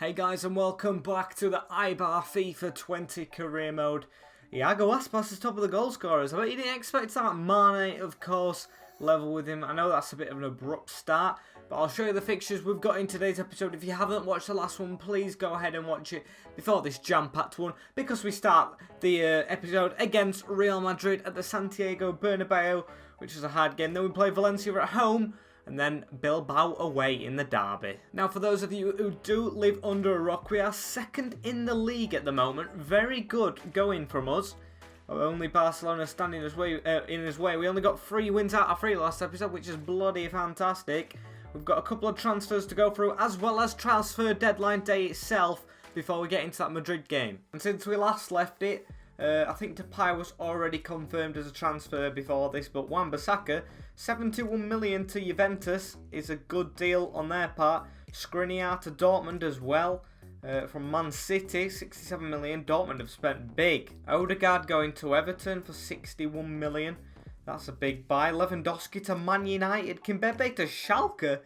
Hey guys, and welcome back to the Eibar FIFA 20 career mode. Iago Aspas is top of the goal scorers. I bet you didn't expect that. Mane, of course, level with him. I know that's a bit of an abrupt start, but I'll show you the fixtures we've got in today's episode. If you haven't watched the last one, please go ahead and watch it before this jam-packed one, because we start the episode against Real Madrid at the Santiago Bernabeu, which is a hard game. Then we play Valencia at home, and then Bilbao away in the derby. Now, for those of you who do live under a rock, we are second in the league at the moment. Very good going from us. Only Barcelona standing in his way. We only got 3 wins out of 3 last episode, which is bloody fantastic. We've got a couple of transfers to go through, as well as transfer deadline day itself, before we get into that Madrid game. And since we last left it, I think Depay was already confirmed as a transfer before this, but Wan-Bissaka, 71 million to Juventus is a good deal on their part. Skriniar to Dortmund as well. From Man City, 67 million. Dortmund have spent big. Odegaard going to Everton for 61 million. That's a big buy. Lewandowski to Man United. Kimpembe to Schalke.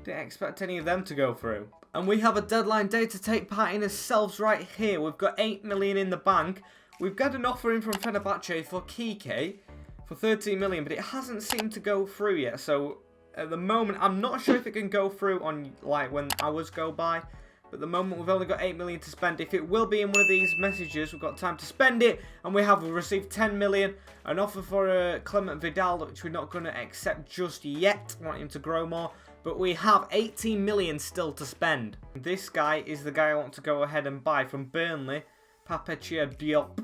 Didn't expect any of them to go through. And we have a deadline day to take part in ourselves right here. We've got 8 million in the bank. We've got an offer in from Fenerbahce for Kike for 13 million, but it hasn't seemed to go through yet. So at the moment, I'm not sure if it can go through on like when hours go by. But at the moment, we've only got 8 million to spend. If it will be in one of these messages, we've got time to spend it, and we've received 10 million. An offer for Clement Vidal, which we're not going to accept just yet. Want him to grow more. But we have 18 million still to spend. This guy is the guy I want to go ahead and buy from Burnley. Papetia Diop,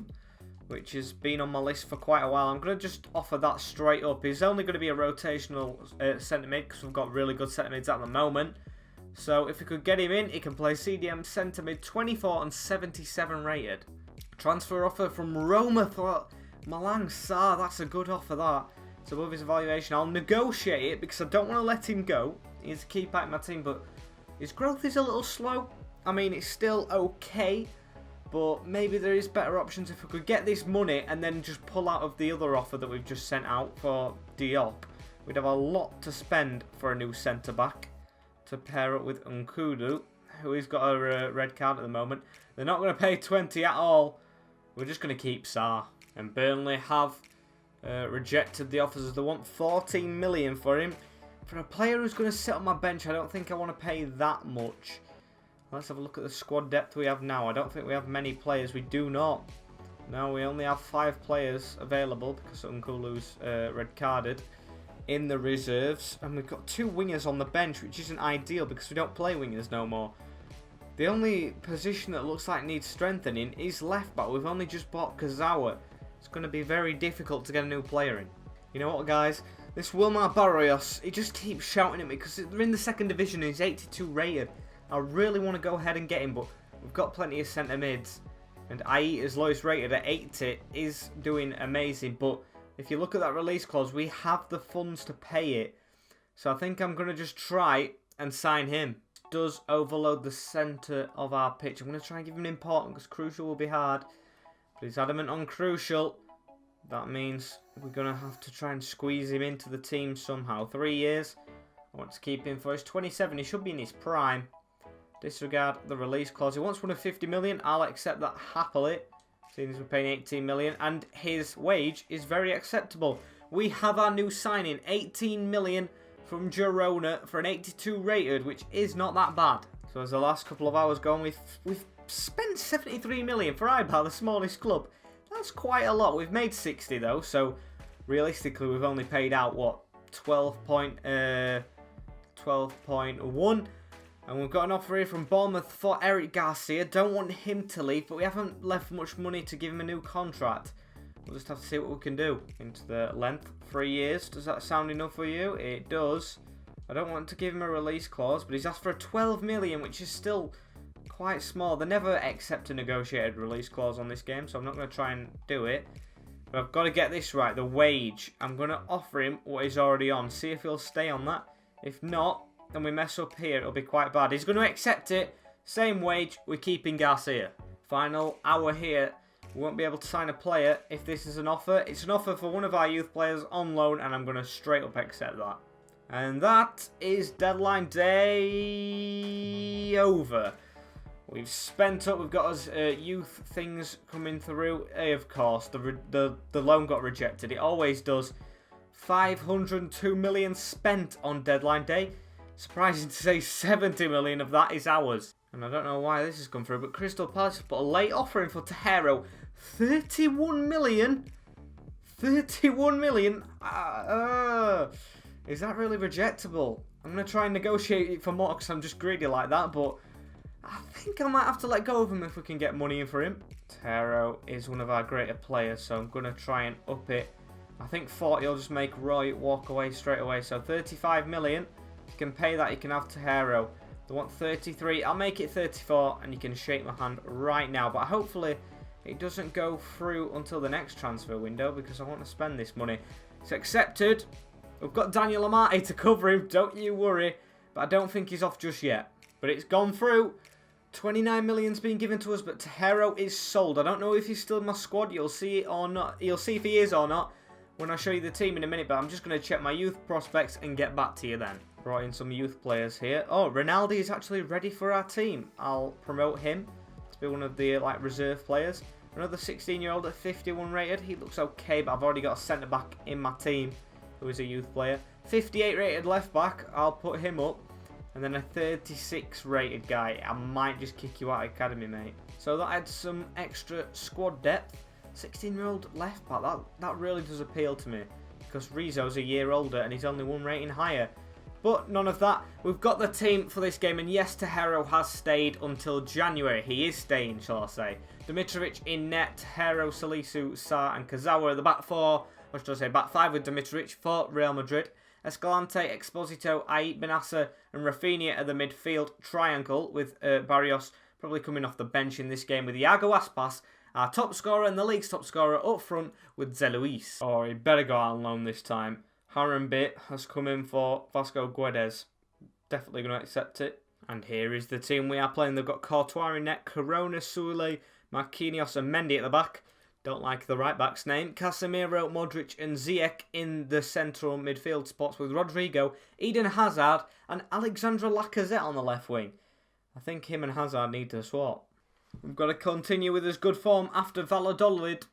which has been on my list for quite a while. I'm going to just offer that straight up. He's only going to be a rotational centre mid, because we've got really good centre mids at the moment. So if we could get him in, he can play CDM centre mid, 24 and 77 rated. Transfer offer from Roma for Malang Sarr. That's a good offer, that. It's above his evaluation. I'll negotiate it because I don't want to let him go. He's a key part in my team, but his growth is a little slow. I mean, it's still okay, but maybe there is better options if we could get this money and then just pull out of the other offer that we've just sent out for Diop. We'd have a lot to spend for a new centre-back to pair up with Nkudu, who has got a red card at the moment. They're not going to pay 20 at all. We're just going to keep Sarr. And Burnley have rejected the offers as they want 14 million for him. For a player who's going to sit on my bench, I don't think I want to pay that much. Let's have a look at the squad depth we have now. I don't think we have many players. We do not. No, we only have 5 players available because Nkulu's red carded in the reserves. And we've got 2 wingers on the bench, which isn't ideal because we don't play wingers no more. The only position that looks like needs strengthening is left back. We've only just bought Kazawa. It's going to be very difficult to get a new player in. You know what, guys? This Wilmar Barrios, he just keeps shouting at me because they're in the 2nd division and he's 82 rated. I really want to go ahead and get him, but we've got plenty of centre mids. And Aita's lowest rated at 80 is doing amazing. But if you look at that release clause, we have the funds to pay it. So I think I'm going to just try and sign him. It does overload the centre of our pitch. I'm going to try and give him important because crucial will be hard. But he's adamant on crucial. That means we're going to have to try and squeeze him into the team somehow. 3 years. I want to keep him for his 27. He should be in his prime. Disregard the release clause. He wants one of 50 million. I'll accept that happily, seeing as we're paying 18 million. And his wage is very acceptable. We have our new signing, 18 million from Girona for an 82 rated, which is not that bad. So as the last couple of hours gone, we've spent 73 million for Eibar, the smallest club. That's quite a lot. We've made 60 though, so realistically we've only paid out, what, 12.1. And we've got an offer here from Bournemouth for Eric Garcia. Don't want him to leave, but we haven't left much money to give him a new contract. We'll just have to see what we can do. Into the length, 3 years. Does that sound enough for you? It does. I don't want to give him a release clause, but he's asked for a 12 million, which is still quite small. They never accept a negotiated release clause on this game, so I'm not going to try and do it. But I've got to get this right. The wage. I'm going to offer him what he's already on. See if he'll stay on that. If not, and we mess up here, it'll be quite bad. He's going to accept it. Same wage, we're keeping Garcia. Final hour here. We won't be able to sign a player if this is an offer. It's an offer for one of our youth players on loan, and I'm going to straight up accept that. And that is deadline day over. We've spent up. We've got us youth things coming through. Of course, the loan got rejected. It always does. 502 million spent on deadline day. Surprising to say 70 million of that is ours. And I don't know why this has come through, but Crystal Palace put a late offer in for Tejero. 31 million? 31 million? Is that really rejectable? I'm going to try and negotiate it for more because I'm just greedy like that, but I think I might have to let go of him if we can get money in for him. Tejero is one of our greater players, so I'm going to try and up it. I think 40 will just make Roy walk away straight away, so 35 million. If you can pay that, you can have Tejero. They want 33. I'll make it 34, and you can shake my hand right now. But hopefully, it doesn't go through until the next transfer window because I want to spend this money. It's accepted. We've got Daniel Amati to cover him. Don't you worry. But I don't think he's off just yet. But it's gone through. 29 million's been given to us, but Tejero is sold. I don't know if he's still in my squad. You'll see it or not. You'll see if he is or not when I show you the team in a minute. But I'm just going to check my youth prospects and get back to you then. Brought in some youth players here. Oh, Ronaldo is actually ready for our team. I'll promote him to be one of the reserve players. Another 16-year-old at 51 rated. He looks okay, but I've already got a centre-back in my team who is a youth player. 58 rated left-back. I'll put him up. And then a 36 rated guy. I might just kick you out of academy, mate. So that adds some extra squad depth. 16-year-old left-back. That really does appeal to me. Because Rizzo's a year older and he's only one rating higher. But none of that. We've got the team for this game. And yes, Tejero has stayed until January. He is staying, shall I say. Dimitrovic in net. Tejero, Salisu, Sarr and Kazawa are the back four. Or should I say back five with Dimitrovic for Real Madrid. Escalante, Exposito, Ait, Benassa and Rafinha are the midfield triangle with Barrios probably coming off the bench in this game with Iago Aspas, our top scorer and the league's top scorer up front with Zé Luis. Oh, he better go out on loan this time. Harambit has come in for Vasco Guedes. Definitely going to accept it. And here is the team we are playing. They've got Courtois in net, Corona, Soule, Marquinhos and Mendy at the back. Don't like the right back's name. Casemiro, Modric and Ziyech in the central midfield spots with Rodrigo, Eden Hazard and Alexandre Lacazette on the left wing. I think him and Hazard need to swap. We've got to continue with his good form after Valladolid,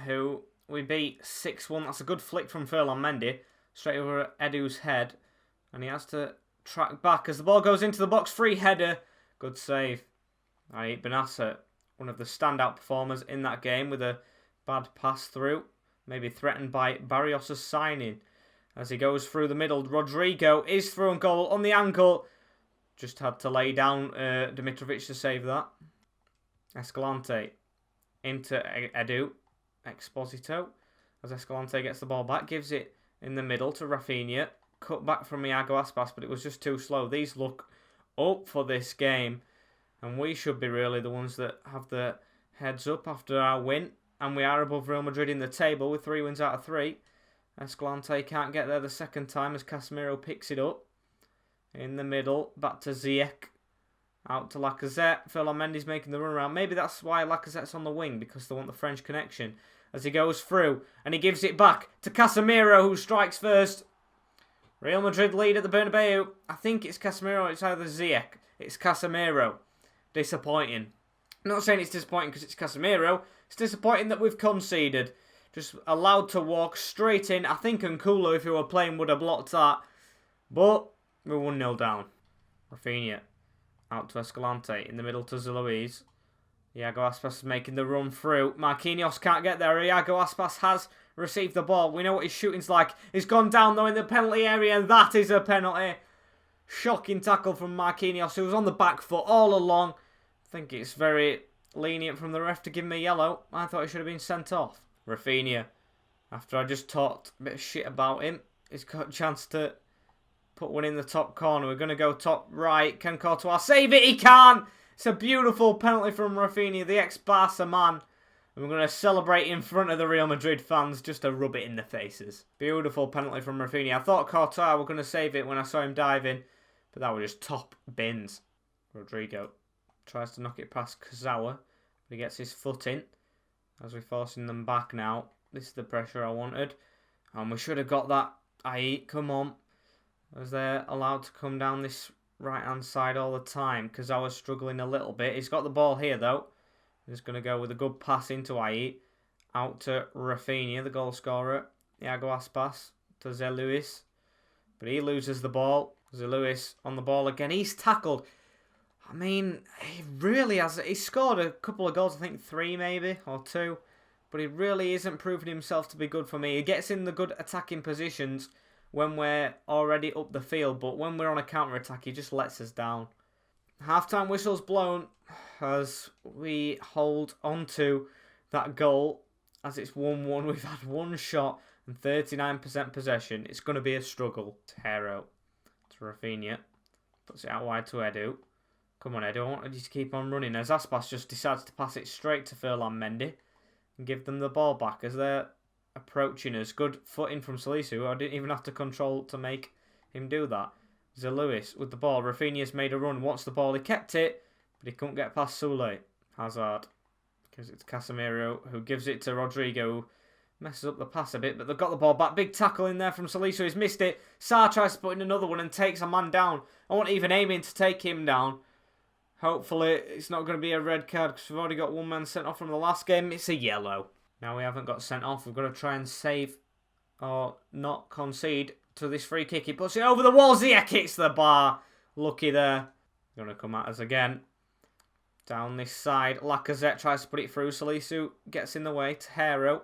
who we beat 6-1. That's a good flick from Ferland Mendy. Straight over Edu's head. And he has to track back as the ball goes into the box. Free header. Good save. Ait Benassa, one of the standout performers in that game with a bad pass through. Maybe threatened by Barrios' signing. As he goes through the middle, Rodrigo is through and goal on the ankle. Just had to lay down Dimitrovic to save that. Escalante into Edu. Exposito. As Escalante gets the ball back, gives it in the middle to Rafinha. Cut back from Iago Aspas, but it was just too slow. These look up for this game. And we should be really the ones that have the heads up after our win. And we are above Real Madrid in the table with 3 wins out of 3. Escalante can't get there the second time as Casemiro picks it up. In the middle, back to Ziyech. Out to Lacazette. Ferland Mendy's making the run around. Maybe that's why Lacazette's on the wing, because they want the French connection. As he goes through, and he gives it back to Casemiro, who strikes first. Real Madrid lead at the Bernabeu. I think it's Casemiro, it's either Ziyech. It's Casemiro. Disappointing. I'm not saying it's disappointing because it's Casemiro. It's disappointing that we've conceded. Just allowed to walk straight in. I think Nkulo, if he were playing, would have blocked that. But we're 1-0 down. Rafinha out to Escalante. In the middle to Luis. Iago Aspas is making the run through. Marquinhos can't get there. Iago Aspas has received the ball. We know what his shooting's like. He's gone down though in the penalty area, and that is a penalty. Shocking tackle from Marquinhos, who was on the back foot all along. I think it's very lenient from the ref to give him a yellow. I thought he should have been sent off. Rafinha, after I just talked a bit of shit about him, he's got a chance to put one in the top corner. We're going to go top right. Can Courtois save it? He can! It's a beautiful penalty from Rafinha, the ex-Barca man. And we're going to celebrate in front of the Real Madrid fans just to rub it in their faces. Beautiful penalty from Rafinha. I thought Courtois were going to save it when I saw him diving, but that was just top bins. Rodrigo tries to knock it past Kazawa, but he gets his foot in as we're forcing them back now. This is the pressure I wanted. And we should have got that. Come on. As they're allowed to come down this right-hand side all the time because I was struggling a little bit. He's got the ball here, though. He's going to go with a good pass into Aibar. Out to Rafinha, the goal scorer. Iago Aspas to Zé Luis. But he loses the ball. Zé Luis on the ball again. He's tackled. I mean, he really has. He scored a couple of goals, I think 3 maybe, or 2. But he really isn't proving himself to be good for me. He gets in the good attacking positions when we're already up the field. But when we're on a counter-attack, he just lets us down. Half-time whistle's blown as we hold on to that goal. As it's 1-1, we've had 1 shot and 39% possession. It's going to be a struggle. Hero to Rafinha. Puts it out wide to Edu. Come on, Edu. I wanted you to keep on running. As Aspas just decides to pass it straight to Furlan Mendy. And give them the ball back as they're approaching us. Good footing from Salisu. I didn't even have to control to make him do that. Zé Luis with the ball. Rafinha's made a run. Wants the ball. He kept it. But he couldn't get past Sule. Hazard. Gives it to Casemiro, who gives it to Rodrigo, who messes up the pass a bit, but they've got the ball back. Big tackle in there from Salisu, he's missed it. Sarr tries to put in another one and takes a man down. I wasn't even aiming to take him down. Hopefully it's not going to be a red card because we've already got 1 man sent off from the last game. It's a yellow. Now we haven't got sent off. We've got to try and save or not concede to this free kick. He puts it over the wall. Ziyech hits the bar. Lucky there. Going to come at us again. Down this side, Lacazette tries to put it through. Salisu gets in the way. Tahero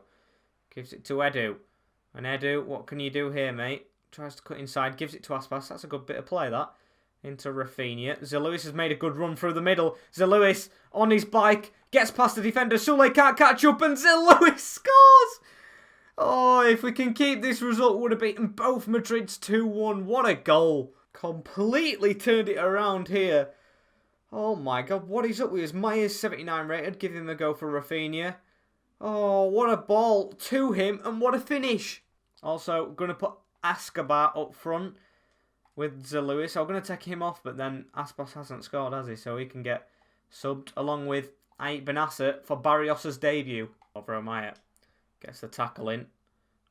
gives it to Edu. And Edu, what can you do here, mate? Tries to cut inside, gives it to Aspas. That's a good bit of play, that. Into Rafinha. Zé Luis has made a good run through the middle. Zé Luis on his bike, gets past the defender. Sule can't catch up, and Zé Luis scores! Oh, if we can keep this result, would have beaten both Madrids 2-1. What a goal. Completely turned it around here. Oh my god, what is up with his Myers 79 rated? Give him a go for Rafinha. Oh, what a ball to him and what a finish. Also, going to put Escobar up front with Zé Luis. I'm going to take him off, but then Aspas hasn't scored, has he? So he can get subbed along with Ait Benasser for Barrios' debut. Over Amaya. Gets the tackle in.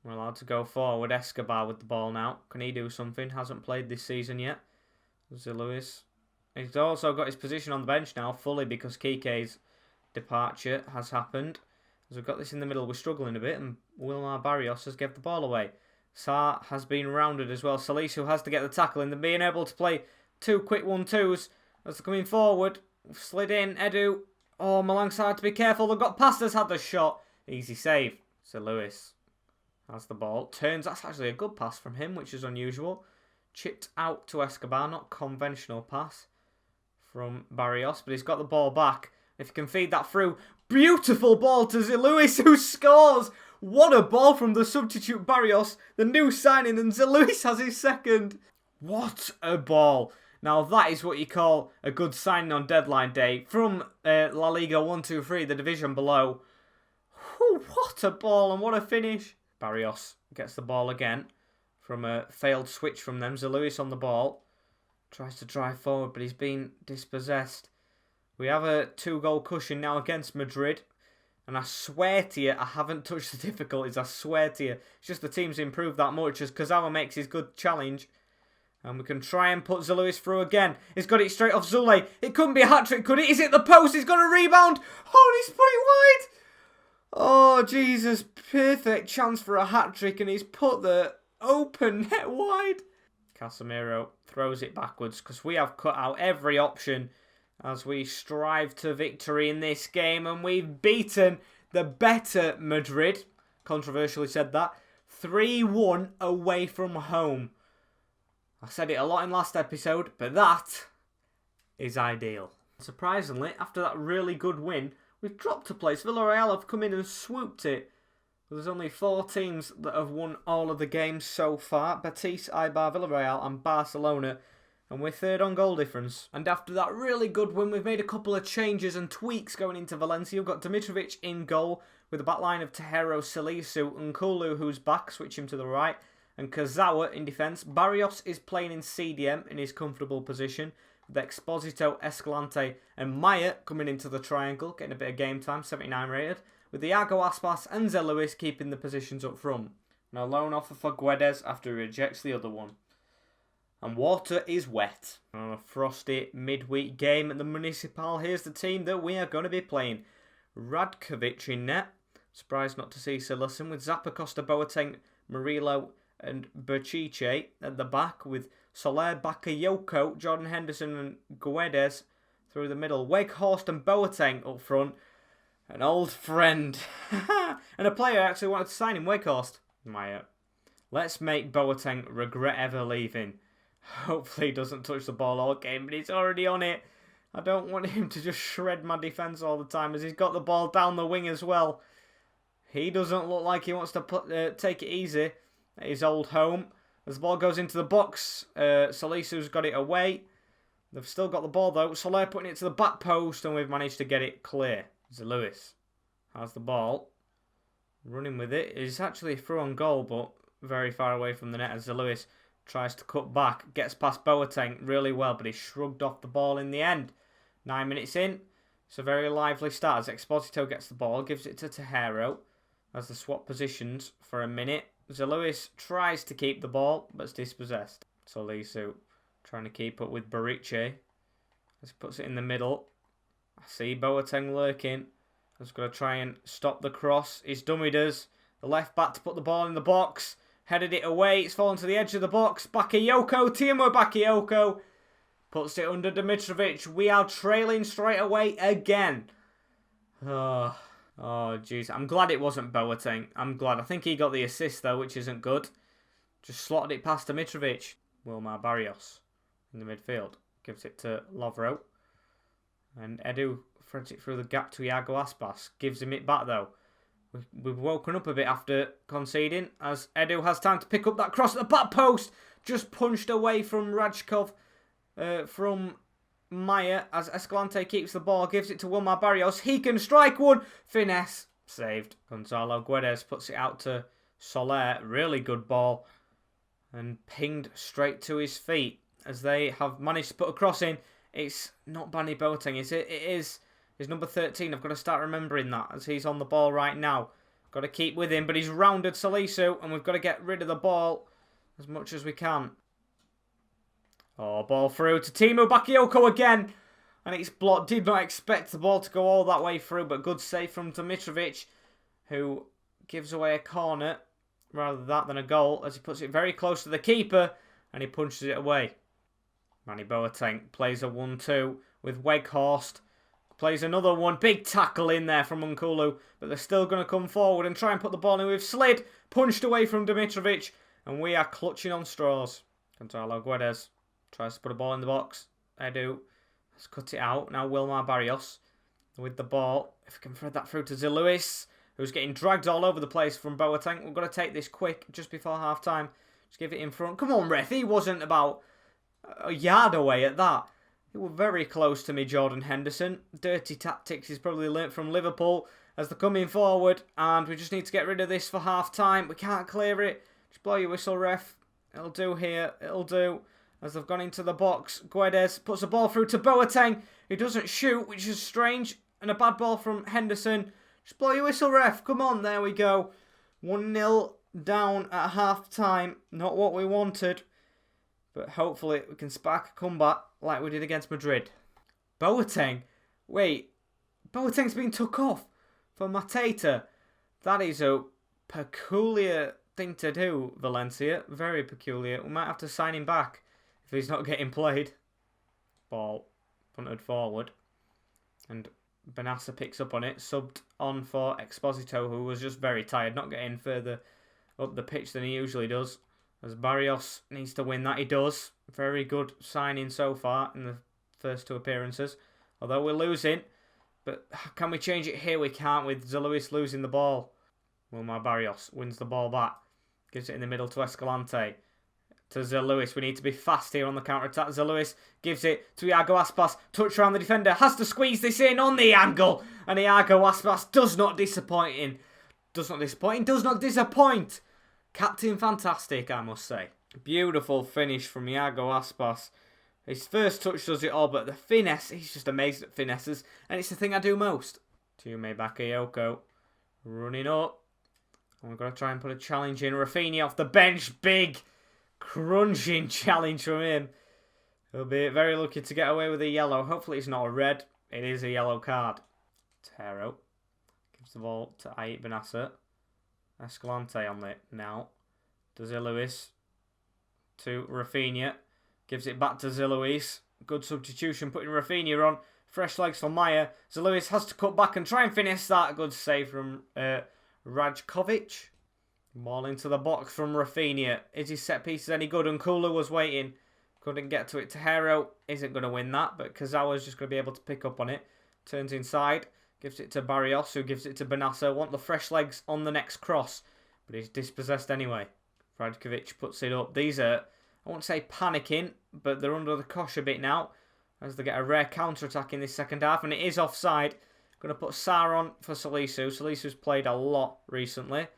We're allowed to go forward. Escobar with the ball now. Can he do something? Hasn't played this season yet. Zé Luis. He's also got his position on the bench now fully because Kike's departure has happened. As we've got this in the middle, we're struggling a bit, and Wilmar Barrios has given the ball away. Sarr has been rounded as well. Salisu has to get the tackle in. They're being able to play 2 quick 1-2s as they're coming forward. Slid in, Edu. Oh, Malangside to be careful. They've got past us, had the shot. Easy save. So Lewis has the ball. Turns, that's actually a good pass from him, which is unusual. Chipped out to Escobar, not conventional pass from Barrios, but he's got the ball back. If he can feed that through, beautiful ball to Zé Luis, who scores. What a ball from the substitute Barrios, the new signing, and Zé Luis has his second. What a ball. Now that is what you call a good signing on deadline day from La Liga 1-2-3, the division below. Whew, what a ball and what a finish. Barrios gets the ball again from a failed switch from them. Zé Luis on the ball. Tries to drive forward, but he's been dispossessed. We have a 2-goal cushion now against Madrid. And I swear to you, I haven't touched the difficulties. I swear to you. It's just the team's improved that much as Kazawa makes his good challenge. And we can try and put Zé Luis through again. He's got it straight off Zule. It couldn't be a hat-trick, could it? Is it the post? He's got a rebound. Oh, and he's put it wide. Oh, Jesus. Perfect chance for a hat-trick. And he's put the open net wide. Casemiro throws it backwards because we have cut out every option as we strive to victory in this game, and we've beaten the better Madrid, controversially said that, 3-1 away from home. I said it a lot in last episode, but that is ideal. Surprisingly, after that really good win, we've dropped a place. Villarreal have come in and swooped it. There's only 4 teams that have won all of the games so far. Betis, Eibar, Villarreal and Barcelona. And we're third on goal difference. And after that really good win, we've made a couple of changes and tweaks going into Valencia. We've got Dimitrovic in goal with a backline of Tahero, Salisu and Nkulu, who's back, switch him to the right. And Kazawa in defence. Barrios is playing in CDM in his comfortable position. With Exposito, Escalante and Maya coming into the triangle, getting a bit of game time, 79 rated. With Iago Aspas and Zé Luis keeping the positions up front. Now loan offer for Guedes after he rejects the other one. And water is wet. On a frosty midweek game at the Municipal, here's the team that we are going to be playing. Radkovic in net. Surprised not to see Silasson with Zappa, Costa, Boateng, Murillo and Berchiche at the back, with Soler, Bakayoko, Jordan Henderson and Guedes through the middle. Weghorst and Boateng up front. An old friend. And a player I actually wanted to sign him, Weghorst. Maya. Let's make Boateng regret ever leaving. Hopefully he doesn't touch the ball all game, but he's already on it. I don't want him to just shred my defence all the time, as he's got the ball down the wing as well. He doesn't look like he wants to take it easy at his old home. As the ball goes into the box, Salisu's got it away. They've still got the ball though. Soler putting it to the back post, and we've managed to get it clear. Lewis has the ball. Running with it. It's actually through on goal, but very far away from the net as Lewis tries to cut back. Gets past Boateng really well, but he shrugged off the ball in the end. 9 minutes in. It's a very lively start as Exposito gets the ball. Gives it to Tejero as the swap positions for a minute. Lewis tries to keep the ball, but it's dispossessed. Solisu trying to keep up with Bariche as he puts it in the middle. I see Boateng lurking. He's going to try and stop the cross. His dummy does. The left back to put the ball in the box. Headed it away. It's fallen to the edge of the box. Bakayoko. Timo Bakayoko puts it under Dimitrovic. We are trailing straight away again. Oh, jeez. I'm glad it wasn't Boateng. I'm glad. I think he got the assist, though, which isn't good. Just slotted it past Dimitrovic. Wilmar Barrios in the midfield. Gives it to Lovro. And Edu threads it through the gap to Iago Aspas. Gives him it back, though. We've woken up a bit after conceding, as Edu has time to pick up that cross at the back post. Just punched away from Rajkov, from Maya, as Escalante keeps the ball. Gives it to Wilmar Barrios. He can strike one. Finesse. Saved. Gonzalo Guedes puts it out to Soler. Really good ball. And pinged straight to his feet, as they have managed to put a cross in. It's not Bani Boateng, is it? It is. He's number 13. I've got to start remembering that, as he's on the ball right now. Got to keep with him, but he's rounded Salisu, and we've got to get rid of the ball as much as we can. Oh, ball through to Timo Bakayoko again. And it's blocked. Did not expect the ball to go all that way through, but good save from Dimitrovic, who gives away a corner rather than a goal, as he puts it very close to the keeper, and he punches it away. Manny Boateng plays a 1-2 with Weghorst. Plays another one. Big tackle in there from Unkulu. But they're still going to come forward and try and put the ball in. We've slid. Punched away from Dimitrovic. And we are clutching on straws. Gonzalo Guedes tries to put a ball in the box. Edu has cut it out. Now Wilmar Barrios with the ball. If we can thread that through to Lewis, who's getting dragged all over the place from Boateng. We've got to take this quick just before half time. Just give it in front. Come on, ref. He wasn't about a yard away at that. They were very close to me, Jordan Henderson. Dirty tactics he's probably learnt from Liverpool as they're coming forward. And we just need to get rid of this for half-time. We can't clear it. Just blow your whistle, ref. It'll do here. It'll do. As they've gone into the box, Guedes puts the ball through to Boateng. He doesn't shoot, which is strange. And a bad ball from Henderson. Just blow your whistle, ref. Come on, there we go. 1-0 down at half-time. Not what we wanted. But hopefully we can spark a comeback like we did against Madrid. Boateng? Wait, Boateng's been took off for Mateta. That is a peculiar thing to do, Valencia. Very peculiar. We might have to sign him back if he's not getting played. Ball punted forward. And Benassa picks up on it. Subbed on for Exposito, who was just very tired. Not getting further up the pitch than he usually does. As Barrios needs to win that, he does. Very good signing so far in the first two appearances. Although we're losing. But can we change it here? We can't, with Zeluis losing the ball. Wilmar Barrios wins the ball back. Gives it in the middle to Escalante. To Zeluis. We need to be fast here on the counter-attack. Zeluis gives it to Iago Aspas. Touch around the defender. Has to squeeze this in on the angle. And Iago Aspas does not disappoint. Does not disappoint. Captain fantastic, I must say. Beautiful finish from Iago Aspas. His first touch does it all, but the finesse, he's just amazing at finesses. And it's the thing I do most. Tume Bakayoko running up. And we're going to try and put a challenge in. Rafinha off the bench. Big crunching challenge from him. He'll be very lucky to get away with a yellow. Hopefully it's not a red. It is a yellow card. Tero gives the ball to Ait Benasser. Escalante on it now. To Ziluis. To Rafinha. Gives it back to Ziluis. Good substitution, putting Rafinha on. Fresh legs for Maya. Ziluis has to cut back and try and finish that. Good save from Rajkovic. Ball into the box from Rafinha. Is his set pieces any good? And Kulu was waiting. Couldn't get to it. Tahero isn't going to win that, but Kazawa's just going to be able to pick up on it. Turns inside. Gives it to Barrios, who gives it to Benasser. Want the fresh legs on the next cross, but he's dispossessed anyway. Rajkovic puts it up. These are, I won't say panicking, but they're under the cosh a bit now, as they get a rare counter-attack in this second half, and it is offside. Going to put Sarr on for Salisu. Salisu's played a lot recently.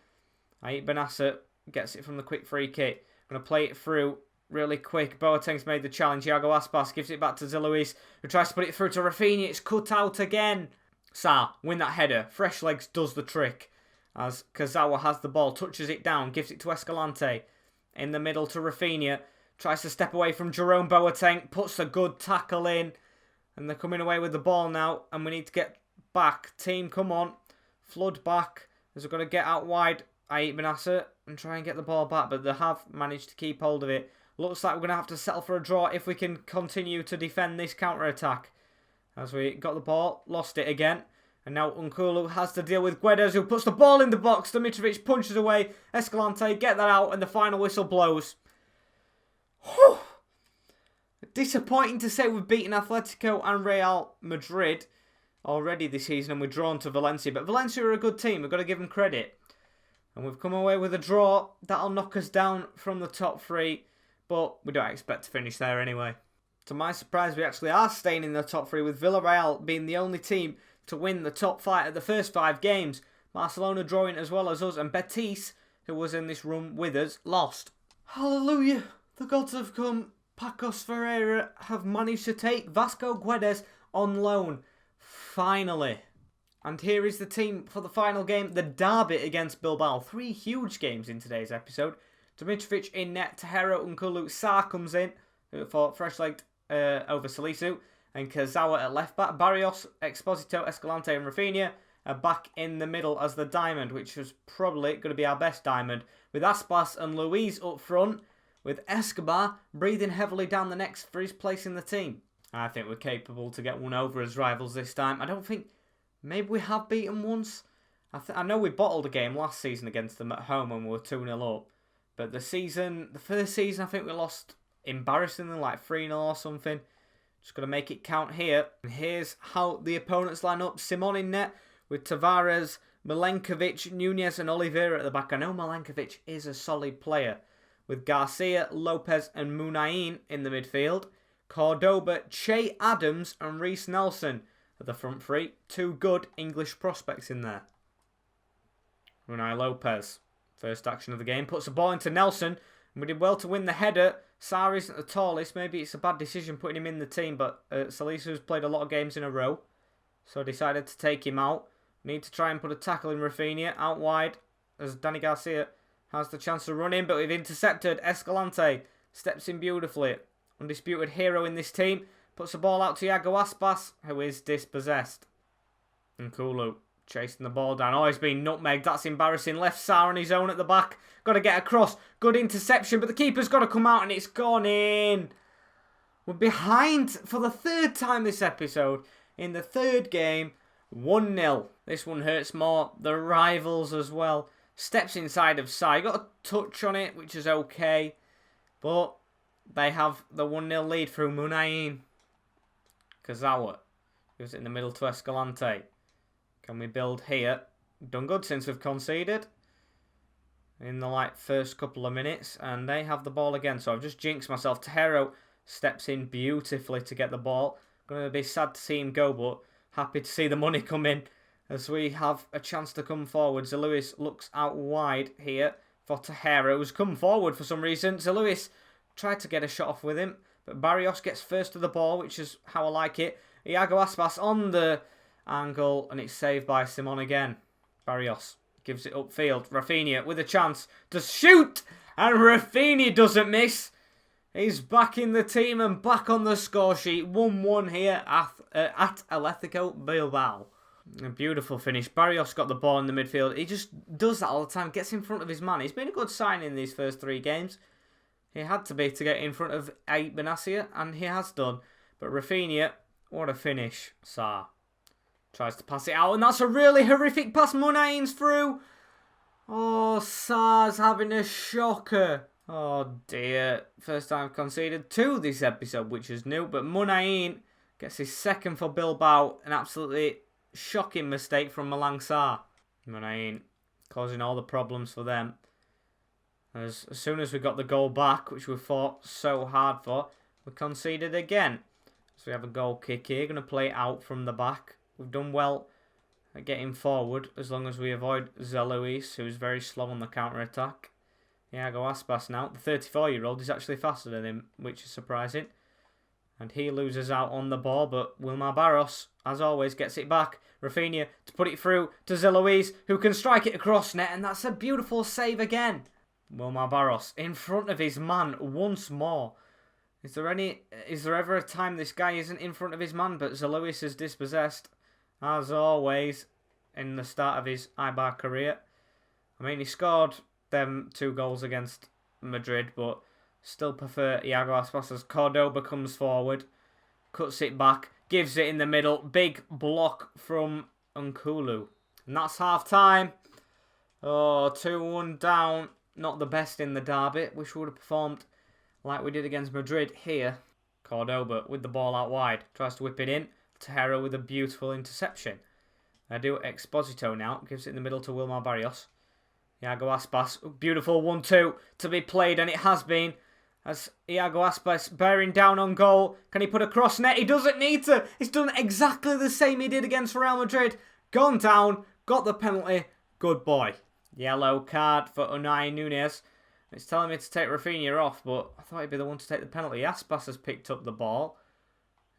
Ait Benasser gets it from the quick free kick. Going to play it through really quick. Boateng's made the challenge. Iago Aspas gives it back to Ziluis, who tries to put it through to Rafinha. It's cut out again. Sarr, win that header. Fresh legs does the trick. As Kazawa has the ball, touches it down, gives it to Escalante. In the middle to Rafinha. Tries to step away from Jerome Boateng. Puts a good tackle in. And they're coming away with the ball now. And we need to get back. Team, come on. Flood back. As we're going to get out wide. Ait Benasser and try and get the ball back. But they have managed to keep hold of it. Looks like we're going to have to settle for a draw if we can continue to defend this counter-attack. As we got the ball, lost it again. And now Nkulu has to deal with Guedes, who puts the ball in the box. Dimitrovic punches away. Escalante, get that out, and the final whistle blows. Whew. Disappointing to say we've beaten Atletico and Real Madrid already this season, and we're drawn to Valencia. But Valencia are a good team. We've got to give them credit. And we've come away with a draw. That'll knock us down from the top three. But we don't expect to finish there anyway. To my surprise, we actually are staying in the top three, with Villarreal being the only team to win the top five at the first 5 games. Barcelona drawing as well as us, and Betis, who was in this run with us, lost. Hallelujah! The gods have come. Pacos Ferreira have managed to take Vasco Guedes on loan. Finally. And here is the team for the final game, the derby against Bilbao. 3 huge games in today's episode. Dimitrovic in net, Tahero Nkulu, Sarr comes in for fresh-legged over Salisu, and Kazawa at left-back. Barrios, Exposito, Escalante and Rafinha are back in the middle as the diamond, which was probably going to be our best diamond, with Aspas and Luis up front, with Escobar breathing heavily down the necks for his place in the team. I think we're capable to get one over as rivals this time. I don't think... Maybe we have beaten once. I know we bottled a game last season against them at home when we were 2-0 up. But the first season, I think we lost embarrassingly, like 3-0 or something. Just going to make it count here. And here's how the opponents line up. Simon in net with Tavares, Milenkovic, Nunez and Oliveira at the back. I know Milenkovic is a solid player. With Garcia, Lopez and Munain in the midfield. Cordoba, Che Adams and Reece Nelson at the front three. 2 good English prospects in there. Unai Lopez. First action of the game. Puts the ball into Nelson. And we did well to win the header. Sarr isn't the tallest. Maybe it's a bad decision putting him in the team. But Salisu's played a lot of games in a row. So I decided to take him out. Need to try and put a tackle in Rafinha. Out wide. As Danny Garcia has the chance to run in. But we've intercepted. Escalante steps in beautifully. Undisputed hero in this team. Puts the ball out to Iago Aspas, who is dispossessed. Nkulu chasing the ball down. Oh, he's been nutmegged. That's embarrassing. Left Sarr on his own at the back. Got to get across. Good interception, but the keeper's got to come out and it's gone in. We're behind for the 3rd time this episode. In the 3rd game, 1-0. This one hurts more. The rivals as well. Steps inside of Sarr. Got a touch on it, which is okay. But they have the 1-0 lead through Munain. Kazawa gives it in the middle to Escalante. Can we build here? Done good since we've conceded in the first couple of minutes, and they have the ball again. So I've just jinxed myself. Tahero steps in beautifully to get the ball. Going to be sad to see him go, but happy to see the money come in as we have a chance to come forward. Lewis looks out wide here for Tahero, who's come forward for some reason. Lewis tried to get a shot off with him, but Barrios gets first to the ball, which is how I like it. Iago Aspas on the angle, and it's saved by Simon again. Barrios gives it upfield. Rafinha with a chance to shoot, And Rafinha doesn't miss. He's back in the team and back on the score sheet. 1-1 here at Atletico Bilbao. A beautiful finish. Barrios got the ball in the midfield. He just does that all the time. Gets in front of his man. He's been a good signing in these first 3 games. He had to be to get in front of Benassia, and he has done. But Rafinha, what a finish. Sarr tries to pass it out, and that's a really horrific pass. Munain's through. Oh, Sarr's having a shocker. Oh dear. First time conceded 2 this episode, which is new. But Munain gets his second for Bilbao. An absolutely shocking mistake from Malang Sarr. Munain causing all the problems for them. As soon as we got the goal back, which we fought so hard for, we conceded again. So we have a goal kick here. Going to play it out from the back. We've done well at getting forward as long as we avoid Zeluis, who's very slow on the counter-attack. Iago Aspas now. The 34-year-old is actually faster than him, which is surprising. And he loses out on the ball, but Wilmar Barros, as always, gets it back. Rafinha to put it through to Zeluis, who can strike it across net, and that's a beautiful save again. Wilmar Barros in front of his man once more. Is there ever a time this guy isn't in front of his man? But Zeluis is dispossessed, as always, in the start of his Eibar career. I mean, he scored them 2 goals against Madrid, but still prefer Iago Aspas as Cordoba comes forward, cuts it back, gives it in the middle. Big block from Nkulu. And that's half time. Oh, 2-1 down. Not the best in the derby. Wish we would have performed like we did against Madrid here. Cordoba with the ball out wide. Tries to whip it in. Tejera with a beautiful interception. Edu Exposito now. Gives it in the middle to Wilmar Barrios. Iago Aspas. Beautiful 1-2 to be played, and it has been. As Iago Aspas bearing down on goal. Can he put a cross net? He doesn't need to. He's done exactly the same he did against Real Madrid. Gone down. Got the penalty. Good boy. Yellow card for Unai Nunez. It's telling me to take Rafinha off, but I thought he'd be the one to take the penalty. Aspas has picked up the ball.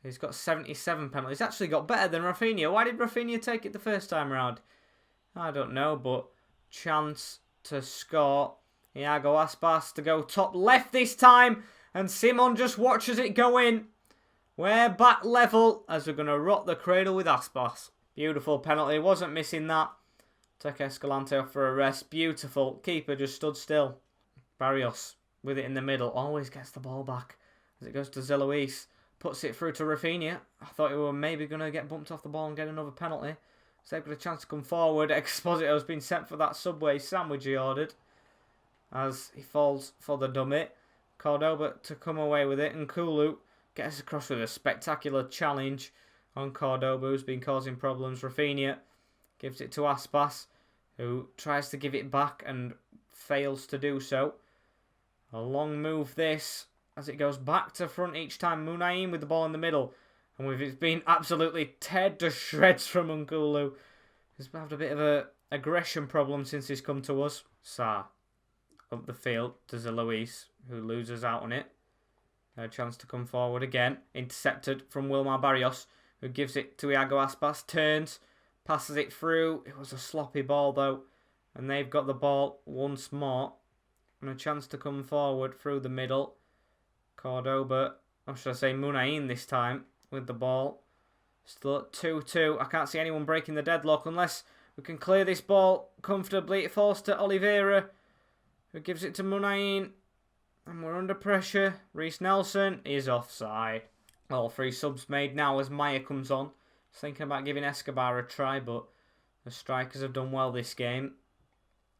He's got 77 penalties. He's actually got better than Rafinha. Why did Rafinha take it the first time round? I don't know, but chance to score. Iago Aspas to go top left this time. And Simon just watches it go in. We're back level as we're going to rock the cradle with Aspas. Beautiful penalty. Wasn't missing that. Take Escalante off for a rest. Beautiful. Keeper just stood still. Barrios with it in the middle. Always gets the ball back. As it goes to Zeluis. Puts it through to Rafinha. I thought he were maybe going to get bumped off the ball and get another penalty. So they've got a chance to come forward. Exposito's been sent for that Subway sandwich he ordered. As he falls for the dummy. Cordoba to come away with it. And Nkulu gets across with a spectacular challenge on Cordoba, who's been causing problems. Rafinha gives it to Aspas, who tries to give it back and fails to do so. A long move this, as it goes back to front each time. Munain with the ball in the middle. And we've been absolutely teared to shreds from Nkulu. He's had a bit of a aggression problem since he's come to us. Sarr up the field to Zeluis, who loses out on it. A chance to come forward again. Intercepted from Wilmar Barrios, who gives it to Iago Aspas. Turns. Passes it through. It was a sloppy ball though. And they've got the ball once more. And a chance to come forward through the middle. Cordoba, or should I say Munain this time, with the ball. Still at 2-2. I can't see anyone breaking the deadlock unless we can clear this ball comfortably. It falls to Oliveira, who gives it to Munain. And we're under pressure. Reece Nelson is offside. All 3 subs made now as Maya comes on. Thinking about giving Escobar a try, but the strikers have done well this game.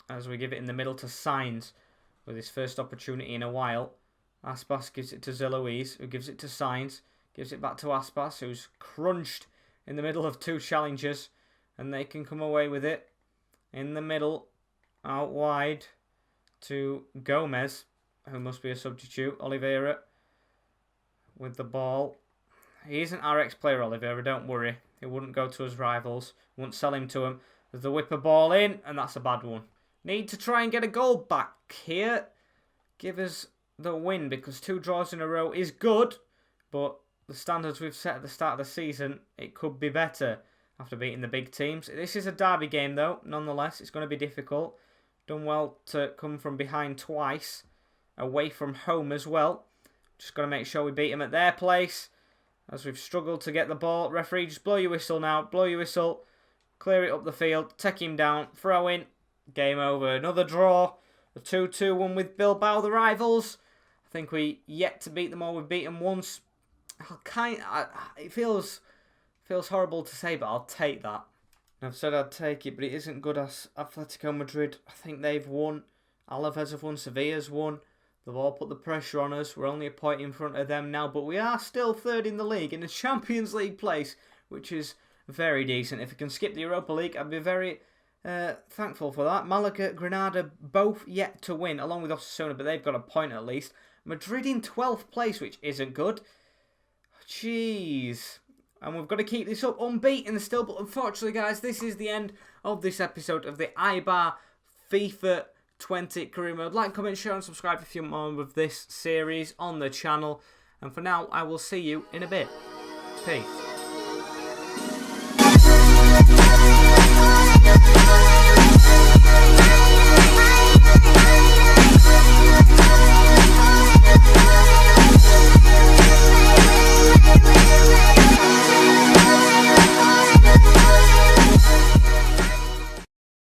As we give it in the middle to Sainz with his first opportunity in a while. Aspas gives it to Zeluis, who gives it to Sainz. Gives it back to Aspas, who's crunched in the middle of 2 challengers. And they can come away with it. In the middle, out wide to Gomez, who must be a substitute. Oliveira with the ball. He isn't our ex-player, Oliveira, don't worry. He wouldn't go to his rivals. Wouldn't sell him to him. There's the whipper ball in, and that's a bad one. Need to try and get a goal back here. Give us the win, because 2 draws in a row is good. But the standards we've set at the start of the season, it could be better after beating the big teams. This is a derby game, though. Nonetheless, it's going to be difficult. Done well to come from behind twice. Away from home as well. Just got to make sure we beat them at their place. As we've struggled to get the ball. Referee, just blow your whistle now. Blow your whistle. Clear it up the field. Take him down. Throw in. Game over. Another draw. A 2-2 one with Bilbao, the rivals. I think we yet to beat them all. We've beaten once. It feels horrible to say, but I'll take that. I've said I'd take it, but it isn't good as Atletico Madrid. I think they've won. Alaves have won. Sevilla's won. They've all put the pressure on us. We're only a point in front of them now, but we are still third in the league in the Champions League place, which is very decent. If we can skip the Europa League, I'd be very thankful for that. Malaga, Granada, both yet to win, along with Osasuna, but they've got a point at least. Madrid in 12th place, which isn't good. Jeez. And we've got to keep this up unbeaten still, but unfortunately, guys, this is the end of this episode of the Eibar FIFA 20 career mode. Like, comment, share and subscribe if you want more of this series on the channel. And for now, I will see you in a bit. Peace.